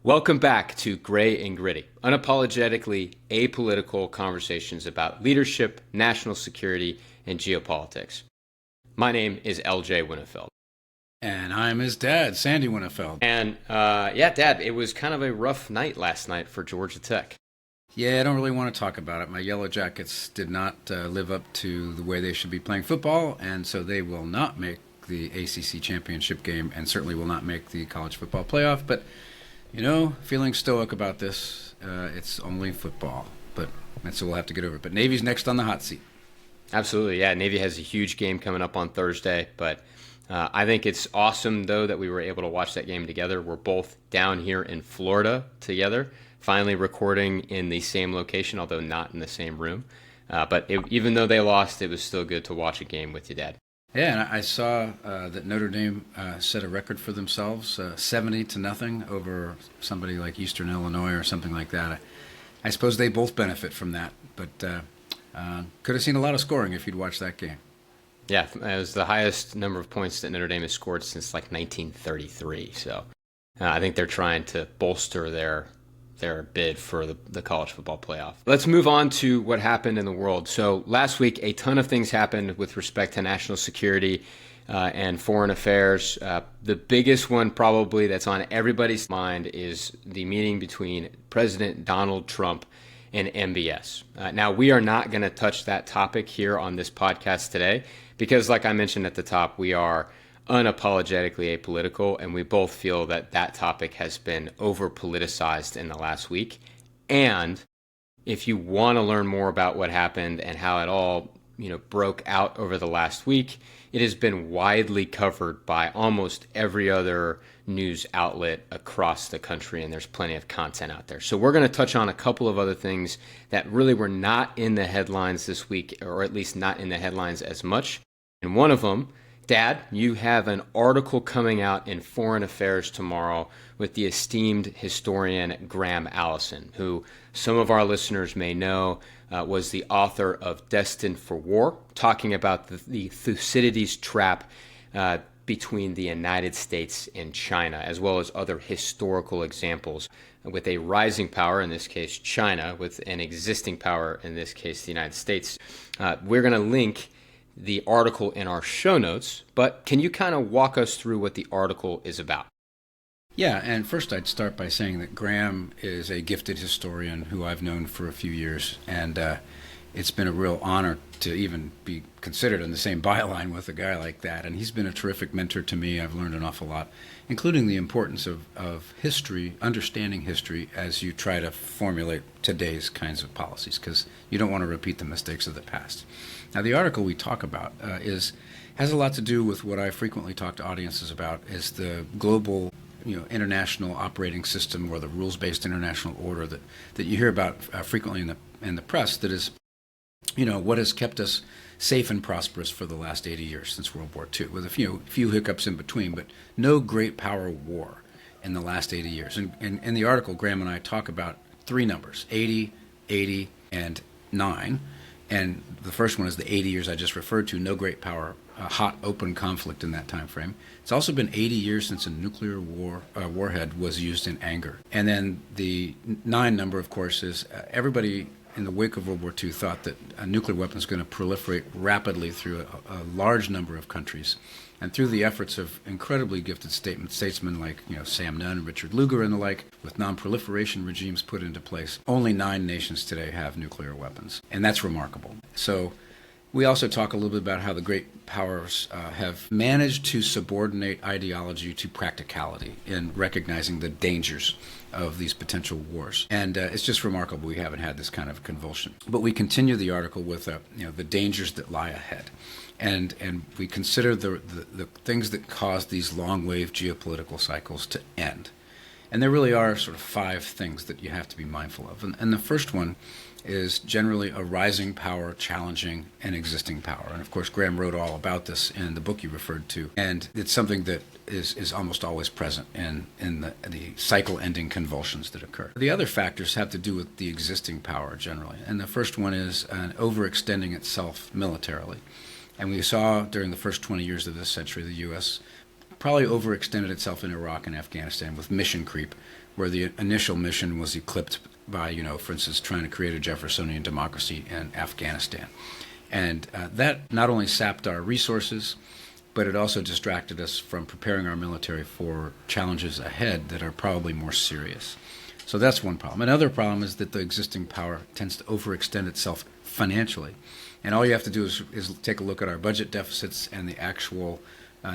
Welcome back to Gray and Gritty, unapologetically apolitical conversations about leadership, national security, and geopolitics. My name is LJ Winnefeld. And I'm his dad, Sandy Winnefeld. And Dad, it was kind of a rough night last night for Georgia Tech. Yeah, I don't really want to talk about it. My Yellow Jackets did not live up to the way they should be playing football, and so they will not make the ACC championship game and certainly will not make the college football playoff. But, you know, feeling stoic about this, it's only football. And so we'll have to get over it. But Navy's next on the hot seat. Absolutely, yeah. Navy has a huge game coming up on Thursday, but I think it's awesome, though, that we were able to watch that game together. We're both down here in Florida together, finally recording in the same location, although not in the same room. Even though they lost, it was still good to watch a game with you, Dad. Yeah, and I saw that Notre Dame set a record for themselves, 70-0 over somebody like Eastern Illinois or something like that. I suppose they both benefit from that, but could have seen a lot of scoring if you'd watched that game. Yeah, it was the highest number of points that Notre Dame has scored since like 1933. So I think they're trying to bolster their bid for the college football playoff. Let's move on to what happened in the world. So last week, a ton of things happened with respect to national security and foreign affairs. The biggest one probably that's on everybody's mind is the meeting between President Donald Trump and MBS. Now, we are not going to touch that topic here on this podcast today because, like I mentioned at the top, we are unapologetically apolitical, and we both feel that that topic has been over-politicized in the last week. And if you want to learn more about what happened and how it all, broke out over the last week, it has been widely covered by almost every other news outlet across the country, and there's plenty of content out there. So we're going to touch on a couple of other things that really were not in the headlines this week, or at least not in the headlines as much. And one of them, Dad, you have an article coming out in Foreign Affairs tomorrow with the esteemed historian Graham Allison, who some of our listeners may know was the author of Destined for War, talking about the Thucydides trap between the United States and China, as well as other historical examples with a rising power, in this case China, with an existing power, in this case the United States. We're going to link the article in our show notes, but can you kind of walk us through what the article is about? Yeah, and first I'd start by saying that Graham is a gifted historian who I've known for a few years, and it's been a real honor to even be considered in the same byline with a guy like that. And he's been a terrific mentor to me. I've learned an awful lot, including the importance of history, understanding history as you try to formulate today's kinds of policies, because you don't want to repeat the mistakes of the past. Now, the article we talk about has a lot to do with what I frequently talk to audiences about, is the global international operating system, or the rules-based international order that you hear about frequently in the press, that is what has kept us safe and prosperous for the last 80 years since World War II, with a few hiccups in between, but no great power war in the last 80 years. And in the article, Graham and I talk about three numbers, 80, 80, and 9. And the first one is the 80 years I just referred to, no great power, hot open conflict in that time frame. It's also been 80 years since a nuclear warhead was used in anger. And then the 9 number, of course, is everybody in the wake of World War II thought that a nuclear weapon is going to proliferate rapidly through a large number of countries. And through the efforts of incredibly gifted statesmen like Sam Nunn, Richard Lugar, and the like, with non-proliferation regimes put into place, only 9 nations today have nuclear weapons. And that's remarkable. So we also talk a little bit about how the great powers have managed to subordinate ideology to practicality in recognizing the dangers of these potential wars. And it's just remarkable we haven't had this kind of convulsion. But we continue the article with the dangers that lie ahead. And we consider the things that cause these long-wave geopolitical cycles to end. And there really are sort of 5 things that you have to be mindful of. And the first one is generally a rising power challenging an existing power. And of course, Graham wrote all about this in the book you referred to. And it's something that is almost always present in the cycle-ending convulsions that occur. The other factors have to do with the existing power generally. And the first one is an overextending itself militarily. And we saw during the first 20 years of this century, the U.S. probably overextended itself in Iraq and Afghanistan with mission creep, where the initial mission was eclipsed by, for instance, trying to create a Jeffersonian democracy in Afghanistan. And that not only sapped our resources, but it also distracted us from preparing our military for challenges ahead that are probably more serious. So that's one problem. Another problem is that the existing power tends to overextend itself financially. And all you have to do is take a look at our budget deficits and the actual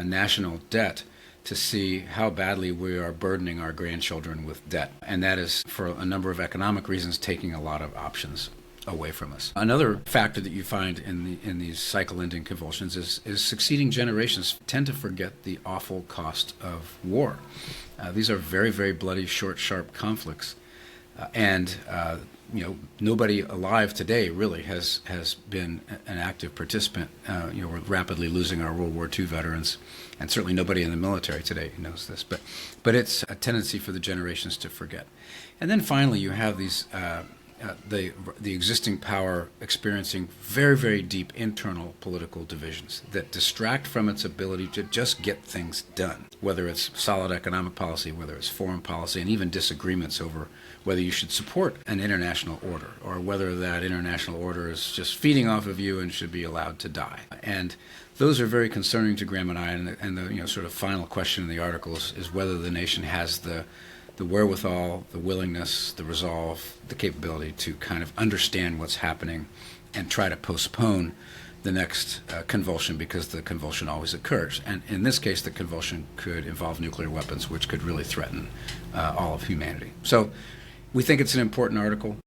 national debt to see how badly we are burdening our grandchildren with debt. And that is, for a number of economic reasons, taking a lot of options away from us. Another factor that you find in these cycle-ending convulsions is succeeding generations tend to forget the awful cost of war. These are very, very bloody, short, sharp conflicts. And nobody alive today really has been an active participant. We're rapidly losing our World War II veterans, and certainly nobody in the military today knows this. But it's a tendency for the generations to forget. And then finally, you have these the existing power experiencing very, very deep internal political divisions that distract from its ability to just get things done, whether it's solid economic policy, whether it's foreign policy, and even disagreements over whether you should support an international order or whether that international order is just feeding off of you and should be allowed to die. And those are very concerning to Graham and I, and the sort of final question in the article is whether the nation has the wherewithal, the willingness, the resolve, the capability to kind of understand what's happening and try to postpone the next convulsion, because the convulsion always occurs. And in this case, the convulsion could involve nuclear weapons, which could really threaten all of humanity. So we think it's an important article.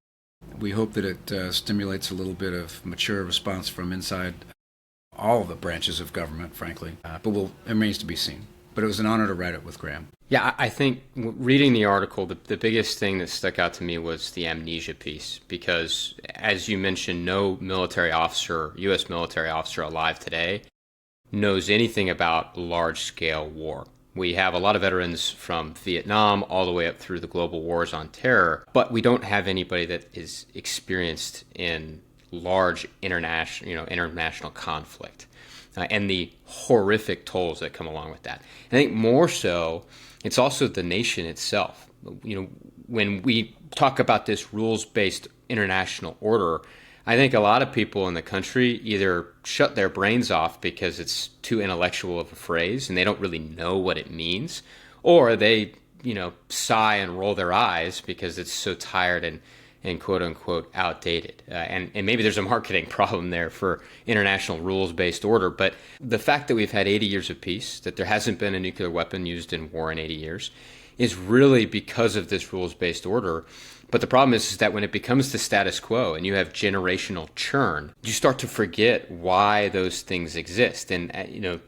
We hope that it stimulates a little bit of mature response from inside all the branches of government, frankly. But it remains to be seen. But it was an honor to write it with Graham. Yeah, I think reading the article, the biggest thing that stuck out to me was the amnesia piece, because as you mentioned, no military officer, U.S. military officer alive today knows anything about large-scale war. We have a lot of veterans from Vietnam all the way up through the global wars on terror, but we don't have anybody that is experienced in large international conflict. And the horrific tolls that come along with that. I think more so, it's also the nation itself. When we talk about this rules-based international order, I think a lot of people in the country either shut their brains off because it's too intellectual of a phrase and they don't really know what it means, or they, sigh and roll their eyes because it's so tired and quote-unquote outdated. And maybe there's a marketing problem there for international rules-based order, but the fact that we've had 80 years of peace, that there hasn't been a nuclear weapon used in war in 80 years, is really because of this rules-based order. But the problem is that when it becomes the status quo and you have generational churn, you start to forget why those things exist. And,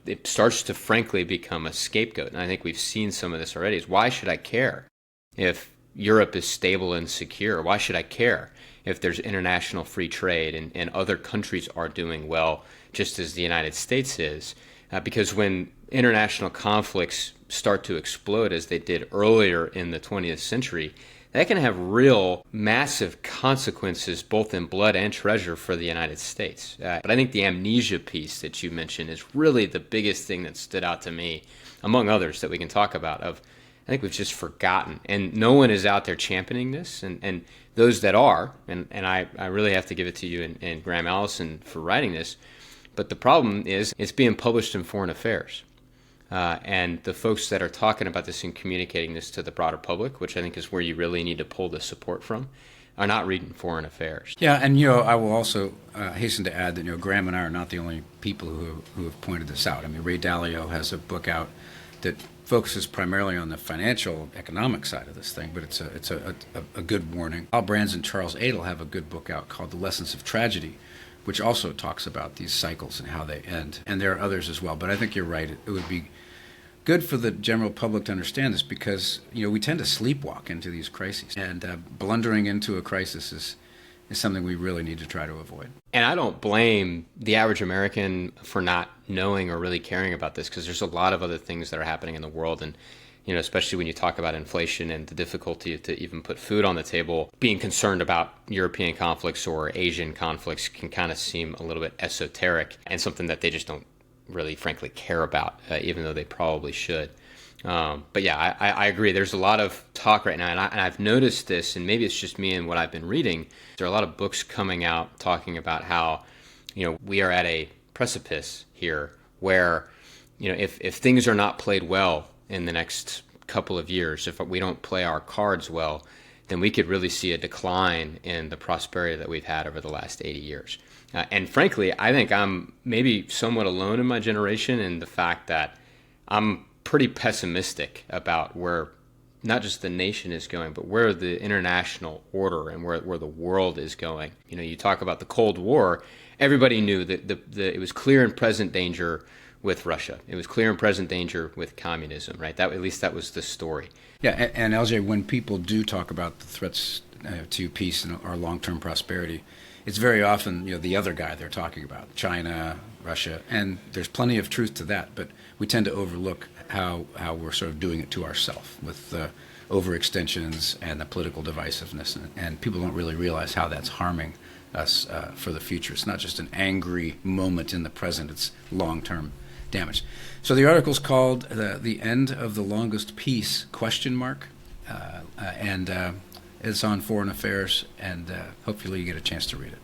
it starts to frankly become a scapegoat. And I think we've seen some of this already. Is why should I care if Europe is stable and secure? Why should I care if there's international free trade and other countries are doing well, just as the United States is? Because when international conflicts start to explode, as they did earlier in the 20th century, that can have real massive consequences both in blood and treasure for the United States. But I think the amnesia piece that you mentioned is really the biggest thing that stood out to me, among others that we can talk about, I think we've just forgotten, and no one is out there championing this, and those that are, and I really have to give it to you and Graham Allison for writing this, but the problem is it's being published in Foreign Affairs, and the folks that are talking about this and communicating this to the broader public, which I think is where you really need to pull the support from, are not reading Foreign Affairs. Yeah, and I will also hasten to add that Graham and I are not the only people who have pointed this out. I mean, Ray Dalio has a book out that focuses primarily on the financial, economic side of this thing, but it's a good warning. Al Brands and Charles Adel have a good book out called The Lessons of Tragedy, which also talks about these cycles and how they end. And there are others as well, but I think you're right. It would be good for the general public to understand this, because we tend to sleepwalk into these crises, and blundering into a crisis is something we really need to try to avoid. And I don't blame the average American for not knowing or really caring about this, because there's a lot of other things that are happening in the world. And, especially when you talk about inflation and the difficulty to even put food on the table, being concerned about European conflicts or Asian conflicts can kind of seem a little bit esoteric and something that they just don't really, frankly, care about, even though they probably should. But yeah, I agree. There's a lot of talk right now, and I've noticed this, and maybe it's just me and what I've been reading. There are a lot of books coming out talking about how, we are at a precipice here where, if things are not played well in the next couple of years, if we don't play our cards well, then we could really see a decline in the prosperity that we've had over the last 80 years. And frankly, I think I'm maybe somewhat alone in my generation in the fact that I'm pretty pessimistic about where not just the nation is going, but where the international order and where the world is going. You talk about the Cold War, everybody knew that it was clear and present danger with Russia. It was clear and present danger with communism, right? At least that was the story. Yeah, and LJ, when people do talk about the threats to peace and our long-term prosperity, it's very often the other guy they're talking about, China, Russia, and there's plenty of truth to that. But we tend to overlook how we're sort of doing it to ourselves with overextensions and the political divisiveness, and people don't really realize how that's harming us for the future. It's not just an angry moment in the present; it's long-term damage. So the article's called "The End of the Longest Peace?" and it's on Foreign Affairs, and hopefully you get a chance to read it.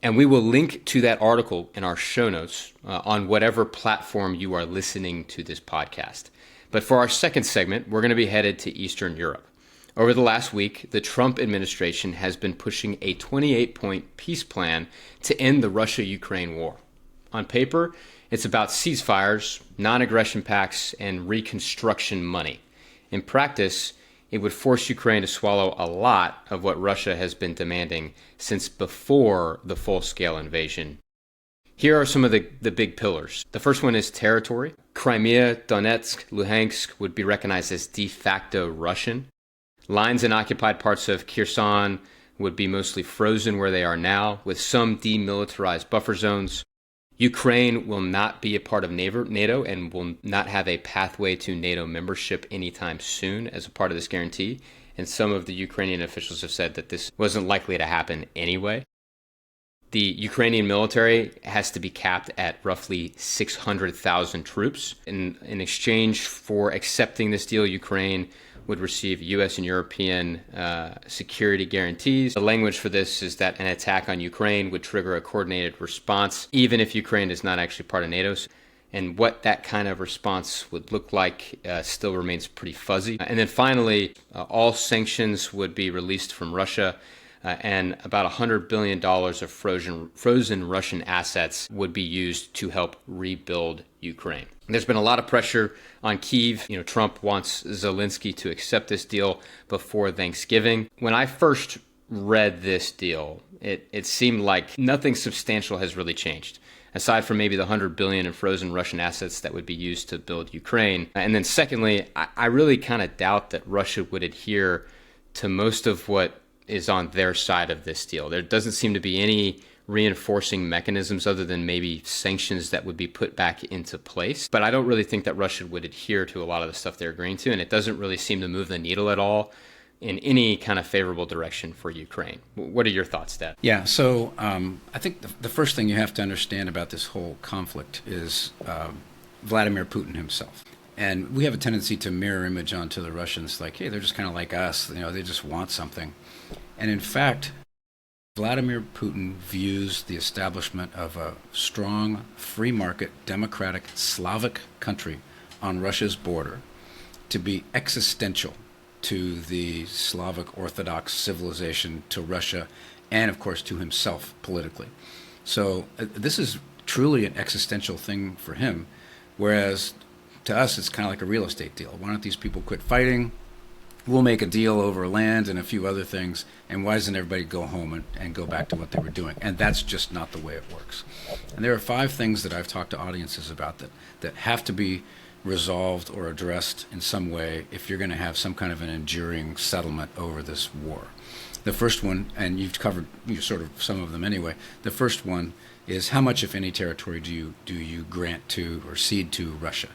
And we will link to that article in our show notes on whatever platform you are listening to this podcast. But for our second segment, we're going to be headed to Eastern Europe. Over the last week, the Trump administration has been pushing a 28-point peace plan to end the Russia-Ukraine war. On paper, it's about ceasefires, non-aggression pacts, and reconstruction money. In practice, it would force Ukraine to swallow a lot of what Russia has been demanding since before the full-scale invasion. Here are some of the big pillars. The first one is territory. Crimea, Donetsk, Luhansk would be recognized as de facto Russian. Lines in occupied parts of Kherson would be mostly frozen where they are now, with some demilitarized buffer zones. Ukraine will not be a part of NATO and will not have a pathway to NATO membership anytime soon as a part of this guarantee. And some of the Ukrainian officials have said that this wasn't likely to happen anyway. The Ukrainian military has to be capped at roughly 600,000 troops. In exchange for accepting this deal, Ukraine would receive U.S. and European security guarantees. The language for this is that an attack on Ukraine would trigger a coordinated response, even if Ukraine is not actually part of NATO. And what that kind of response would look like still remains pretty fuzzy. And then finally, all sanctions would be released from Russia, and about $100 billion of frozen Russian assets would be used to help rebuild Ukraine. There's been a lot of pressure on Kyiv. Trump wants Zelensky to accept this deal before Thanksgiving. When I first read this deal, it seemed like nothing substantial has really changed, aside from maybe the $100 billion in frozen Russian assets that would be used to build Ukraine. And then secondly, I really kind of doubt that Russia would adhere to most of what is on their side of this deal. There doesn't seem to be any reinforcing mechanisms other than maybe sanctions that would be put back into place. But I don't really think that Russia would adhere to a lot of the stuff they're agreeing to, and it doesn't really seem to move the needle at all in any kind of favorable direction for Ukraine. What are your thoughts, Dad? Yeah, so I think the first thing you have to understand about this whole conflict is Vladimir Putin himself. And we have a tendency to mirror image onto the Russians, like, hey, they're just kind of like us, they just want something. And in fact, Vladimir Putin views the establishment of a strong, free market, democratic, Slavic country on Russia's border to be existential to the Slavic Orthodox civilization, to Russia, and of course to himself politically. So this is truly an existential thing for him, whereas to us it's kind of like a real estate deal. Why don't these people quit fighting? We'll make a deal over land and a few other things, and why doesn't everybody go home and go back to what they were doing? And that's just not the way it works. And there are 5 things that I've talked to audiences about that have to be resolved or addressed in some way if you're going to have some kind of an enduring settlement over this war. The first one, and you've covered sort of some of them anyway, the first one is how much, if any, territory do you grant to or cede to Russia?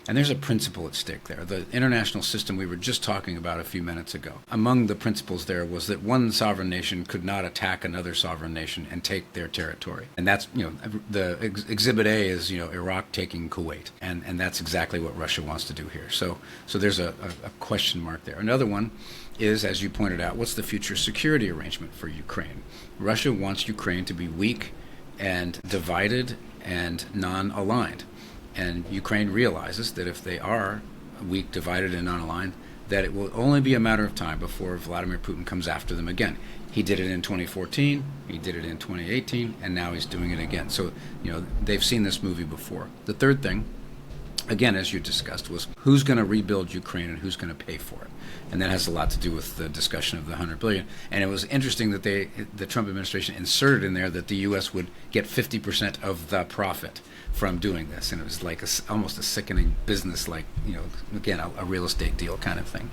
And there's a principle at stake there. The international system we were just talking about a few minutes ago. Among the principles there was that one sovereign nation could not attack another sovereign nation and take their territory. And that's, the Exhibit A is, Iraq taking Kuwait. And that's exactly what Russia wants to do here. So there's a question mark there. Another one is, as you pointed out, what's the future security arrangement for Ukraine? Russia wants Ukraine to be weak and divided and non-aligned. And Ukraine realizes that if they are weak, divided, and non-aligned, that it will only be a matter of time before Vladimir Putin comes after them again. He did it in 2014, he did it in 2018, and now he's doing it again. So, they've seen this movie before. The third thing, again, as you discussed, was who's going to rebuild Ukraine and who's going to pay for it. And that has a lot to do with the discussion of the $100 billion. And it was interesting that the Trump administration inserted in there that the U.S. would get 50% of the profit from doing this. And it was like almost a sickening business, like, again, a real estate deal kind of thing.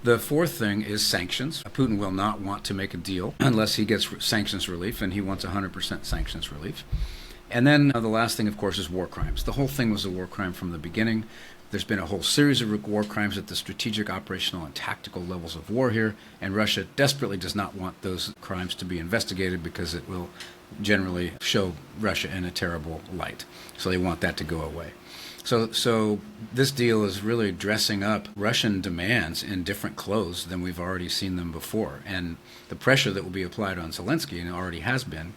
The fourth thing is sanctions. Putin will not want to make a deal unless he gets sanctions relief, and he wants 100% sanctions relief. And then the last thing, of course, is war crimes. The whole thing was a war crime from the beginning. There's been a whole series of war crimes at the strategic, operational, and tactical levels of war here, and Russia desperately does not want those crimes to be investigated because it will generally show Russia in a terrible light. So they want that to go away. So this deal is really dressing up Russian demands in different clothes than we've already seen them before. And the pressure that will be applied on Zelensky, and it already has been,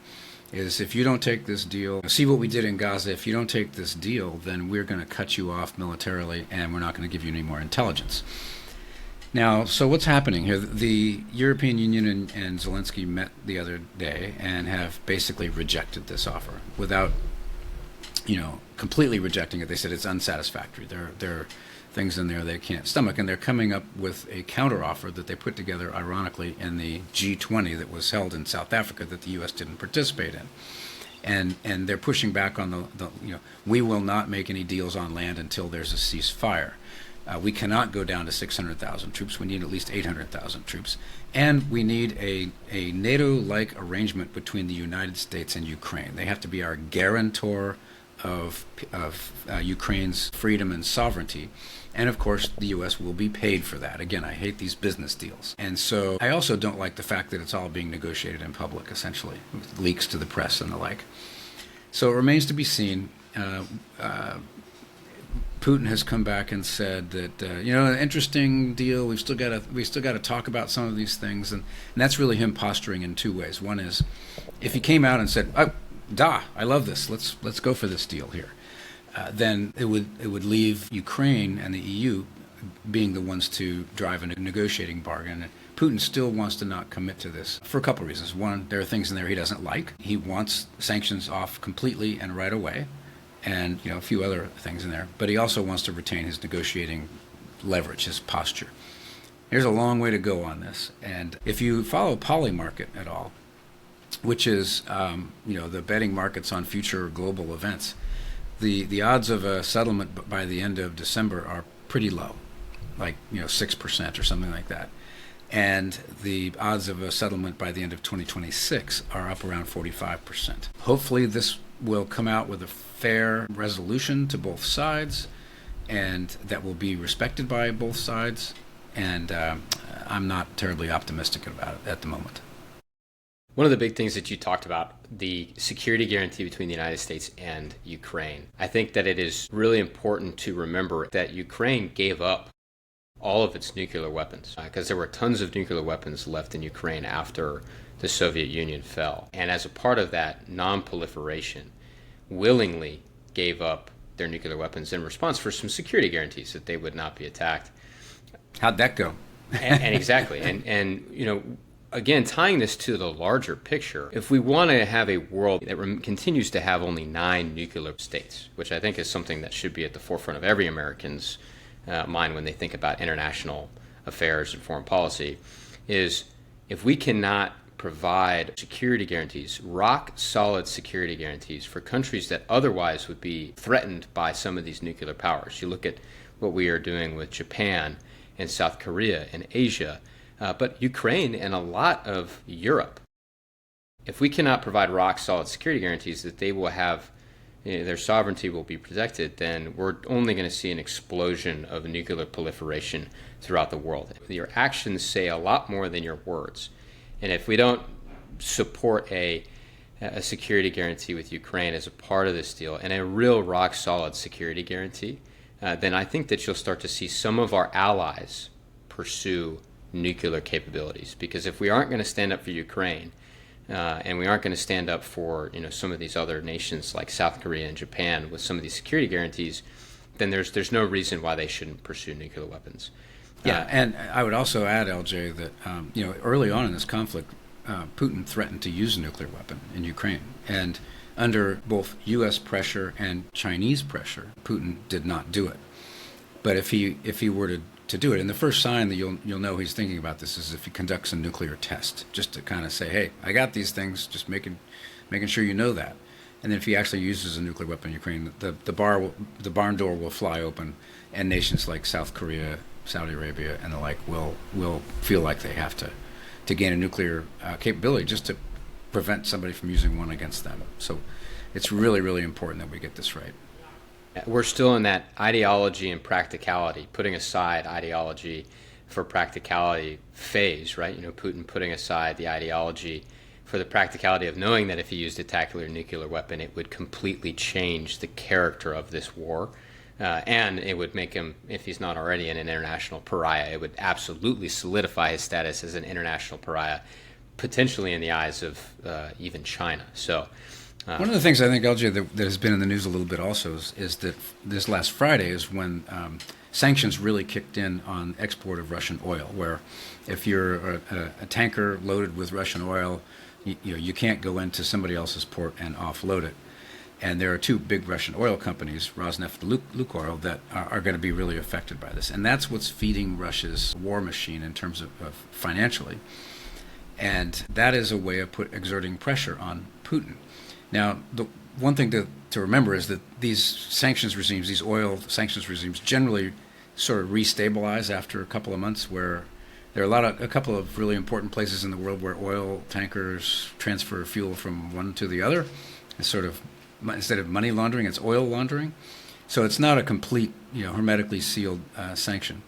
is if you don't take this deal, see what we did in Gaza, if you don't take this deal, then we're going to cut you off militarily and we're not going to give you any more intelligence. Now, so what's happening here? The European Union and Zelensky met the other day and have basically rejected this offer without, completely rejecting it. They said it's unsatisfactory. There are things in there they can't stomach, and they're coming up with a counteroffer that they put together, ironically, in the G20 that was held in South Africa that the U.S. didn't participate in. And they're pushing back on we will not make any deals on land until there's a ceasefire. We cannot go down to 600,000 troops. We need at least 800,000 troops. And we need a NATO-like arrangement between the United States and Ukraine. They have to be our guarantor of Ukraine's freedom and sovereignty. And of course, the U.S. will be paid for that. Again, I hate these business deals. And so I also don't like the fact that it's all being negotiated in public, essentially, with leaks to the press and the like. So it remains to be seen. Putin has come back and said that an interesting deal. We've still got to talk about some of these things, and that's really him posturing in two ways. One is, if he came out and said, I love this. Let's go for this deal here. Then it would leave Ukraine and the EU being the ones to drive a negotiating bargain. And Putin still wants to not commit to this for a couple of reasons. One, there are things in there he doesn't like. He wants sanctions off completely and right away, and a few other things in there. But he also wants to retain his negotiating leverage, his posture. There's a long way to go on this. And if you follow Polymarket at all, which is the betting markets on future global events, the odds of a settlement by the end of December are pretty low, like 6% or something like that. And the odds of a settlement by the end of 2026 are up around 45%. Hopefully this will come out with a fair resolution to both sides, and that will be respected by both sides. And I'm not terribly optimistic about it at the moment. One of the big things that you talked about, the security guarantee between the United States and Ukraine. I think that it is really important to remember that Ukraine gave up all of its nuclear weapons because there were tons of nuclear weapons left in Ukraine after the Soviet Union fell. And as a part of that non-proliferation, willingly gave up their nuclear weapons in response for some security guarantees that they would not be attacked. How'd that go? and exactly. And again, tying this to the larger picture, if we want to have a world that continues to have only 9 nuclear states, which I think is something that should be at the forefront of every American's mind when they think about international affairs and foreign policy, is if we cannot provide security guarantees, rock-solid security guarantees for countries that otherwise would be threatened by some of these nuclear powers. You look at what we are doing with Japan and South Korea and Asia, but Ukraine and a lot of Europe. If we cannot provide rock-solid security guarantees that they will have their sovereignty will be protected, then we're only going to see an explosion of nuclear proliferation throughout the world. Your actions say a lot more than your words. And if we don't support a security guarantee with Ukraine as a part of this deal, and a real rock solid security guarantee, then I think that you'll start to see some of our allies pursue nuclear capabilities. Because if we aren't going to stand up for Ukraine, and we aren't going to stand up for some of these other nations like South Korea and Japan with some of these security guarantees, then there's no reason why they shouldn't pursue nuclear weapons. Yeah, and I would also add, LJ, that early on in this conflict, Putin threatened to use a nuclear weapon in Ukraine, and under both U.S. pressure and Chinese pressure, Putin did not do it. But if he were to do it, and the first sign that you'll know he's thinking about this is if he conducts a nuclear test, just to kind of say, hey, I got these things, just making sure you know that. And then if he actually uses a nuclear weapon in Ukraine, the barn door will fly open, and nations like South Korea, Saudi Arabia, and the like will feel like they have to gain a nuclear capability just to prevent somebody from using one against them. So it's really, really important that we get this right. We're still in that ideology and practicality, putting aside ideology for practicality phase, right? Putin putting aside the ideology for the practicality of knowing that if he used a tactical nuclear weapon, it would completely change the character of this war. And it would make him, if he's not already an international pariah, it would absolutely solidify his status as an international pariah, potentially in the eyes of even China. So, one of the things I think, LJ, that has been in the news a little bit also is that this last Friday is when sanctions really kicked in on export of Russian oil, where if you're a tanker loaded with Russian oil, you can't go into somebody else's port and offload it. And there are two big Russian oil companies, Rosneft and Lukoil, that are going to be really affected by this. And that's what's feeding Russia's war machine in terms of financially. And that is a way of exerting pressure on Putin. Now, the one thing to remember is that these sanctions regimes, these oil sanctions regimes, generally sort of restabilize after a couple of months, where there are a couple of really important places in the world where oil tankers transfer fuel from one to the other. It's sort of, instead of money laundering, it's oil laundering. So it's not a complete, hermetically sealed sanction.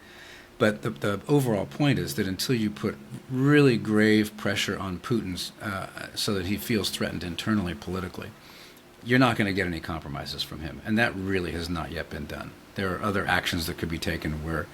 But the overall point is that until you put really grave pressure on Putin so that he feels threatened internally, politically, you're not going to get any compromises from him. And that really has not yet been done. There are other actions that could be taken where,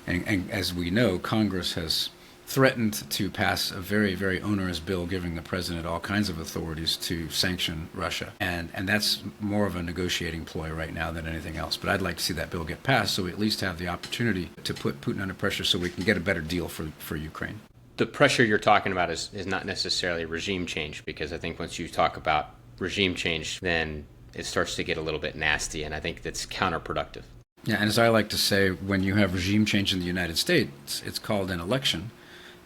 and as we know, Congress has threatened to pass a very, very onerous bill giving the president all kinds of authorities to sanction Russia. And that's more of a negotiating ploy right now than anything else. But I'd like to see that bill get passed so we at least have the opportunity to put Putin under pressure so we can get a better deal for Ukraine. The pressure you're talking about is not necessarily regime change, because I think once you talk about regime change, then it starts to get a little bit nasty, and I think that's counterproductive. Yeah, and as I like to say, when you have regime change in the United States, it's called an election.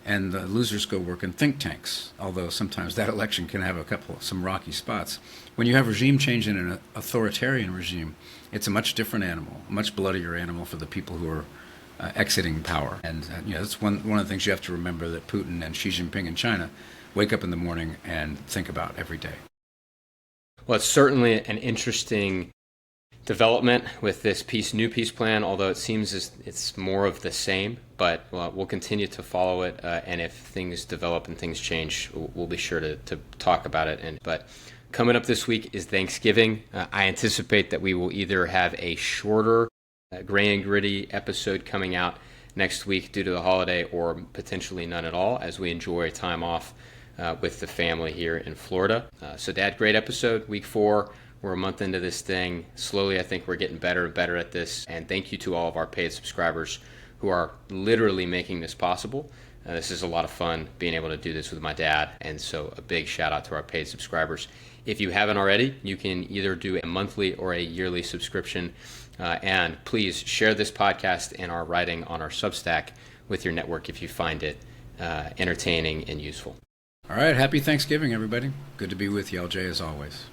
And the losers go work in think tanks, although sometimes that election can have some rocky spots. When you have regime change in an authoritarian regime, it's a much different animal, a much bloodier animal for the people who are exiting power. And that's one of the things you have to remember, that Putin and Xi Jinping in China wake up in the morning and think about every day. Well, it's certainly an interesting development with this new peace plan, although it seems it's more of the same. But we'll continue to follow it, and if things develop and things change, we'll be sure to talk about it. But coming up this week is Thanksgiving. I anticipate that we will either have a shorter, gray and gritty episode coming out next week due to the holiday, or potentially none at all, as we enjoy time off with the family here in Florida. So, Dad, great episode, week 4. We're a month into this thing. Slowly, I think we're getting better and better at this. And thank you to all of our paid subscribers who are literally making this possible. This is a lot of fun being able to do this with my dad. And so a big shout out to our paid subscribers. If you haven't already, you can either do a monthly or a yearly subscription. And please share this podcast and our writing on our Substack with your network if you find it entertaining and useful. All right. Happy Thanksgiving, everybody. Good to be with you, LJ, as always.